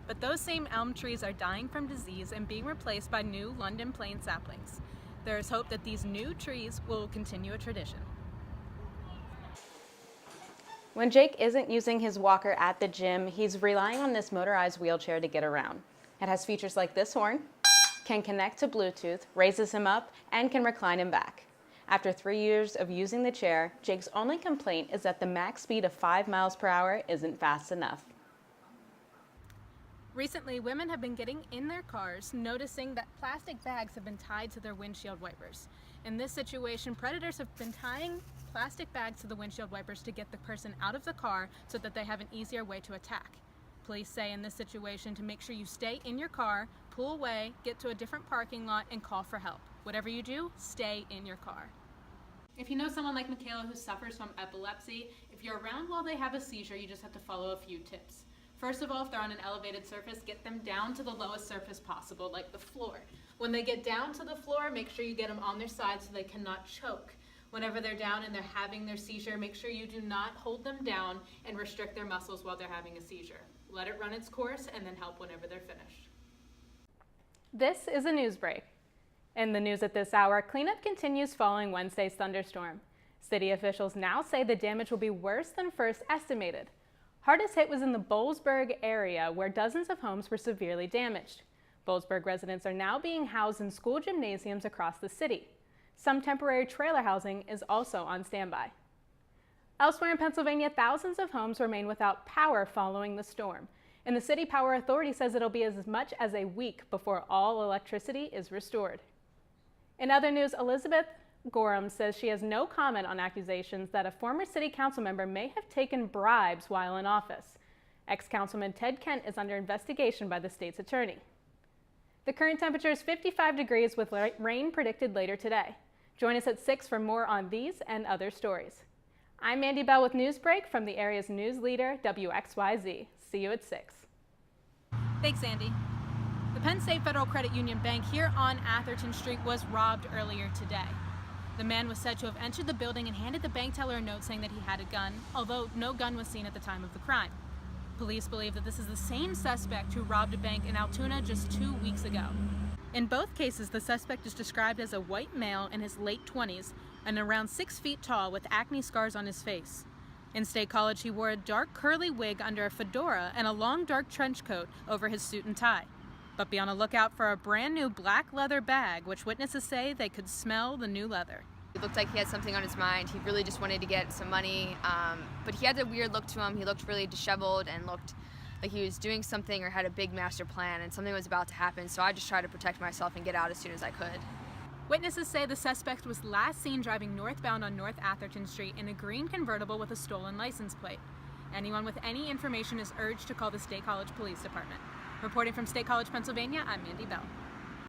But those same elm trees are dying from disease and being replaced by new London plane saplings. There is hope that these new trees will continue a tradition. When Jake isn't using his walker at the gym, he's relying on this motorized wheelchair to get around. It has features like this horn, can connect to Bluetooth, raises him up, and can recline him back. After 3 years of using the chair, Jake's only complaint is that the max speed of 5 miles per hour isn't fast enough. Recently, women have been getting in their cars, noticing that plastic bags have been tied to their windshield wipers. In this situation, predators have been tying plastic bags to the windshield wipers to get the person out of the car so that they have an easier way to attack. Police say in this situation to make sure you stay in your car, pull away, get to a different parking lot, and call for help. Whatever you do, stay in your car. If you know someone like Michaela who suffers from epilepsy, if you're around while they have a seizure, you just have to follow a few tips. First of all, if they're on an elevated surface, get them down to the lowest surface possible, like the floor. When they get down to the floor, make sure you get them on their side so they cannot choke. Whenever they're down and they're having their seizure, make sure you do not hold them down and restrict their muscles while they're having a seizure. Let it run its course and then help whenever they're finished. This is a news break. In the news at this hour, cleanup continues following Wednesday's thunderstorm. City officials now say the damage will be worse than first estimated. Hardest hit was in the Boalsburg area, where dozens of homes were severely damaged. Boalsburg residents are now being housed in school gymnasiums across the city. Some temporary trailer housing is also on standby. Elsewhere in Pennsylvania, thousands of homes remain without power following the storm. And the City Power Authority says it'll be as much as a week before all electricity is restored. In other news, Elizabeth Gorham says she has no comment on accusations that a former city council member may have taken bribes while in office. Ex-councilman Ted Kent is under investigation by the state's attorney. The current temperature is 55 degrees with rain predicted later today. Join us at 6 for more on these and other stories. I'm Mandy Bell with Newsbreak from the area's news leader, WXYZ. See you at 6. Thanks, Andy. The Penn State Federal Credit Union Bank here on Atherton Street was robbed earlier today. The man was said to have entered the building and handed the bank teller a note saying that he had a gun, although no gun was seen at the time of the crime. Police believe that this is the same suspect who robbed a bank in Altoona just 2 weeks ago. In both cases, the suspect is described as a white male in his late 20s and around 6 feet tall with acne scars on his face. In State College, he wore a dark curly wig under a fedora and a long dark trench coat over his suit and tie. But be on the lookout for a brand new black leather bag, which witnesses say they could smell the new leather. It looked like he had something on his mind. He really just wanted to get some money, but he had a weird look to him. He looked really disheveled and looked like he was doing something or had a big master plan and something was about to happen, so I just tried to protect myself and get out as soon as I could. Witnesses say the suspect was last seen driving northbound on North Atherton Street in a green convertible with a stolen license plate. Anyone with any information is urged to call the State College Police Department. Reporting from State College, Pennsylvania, I'm Mandy Bell.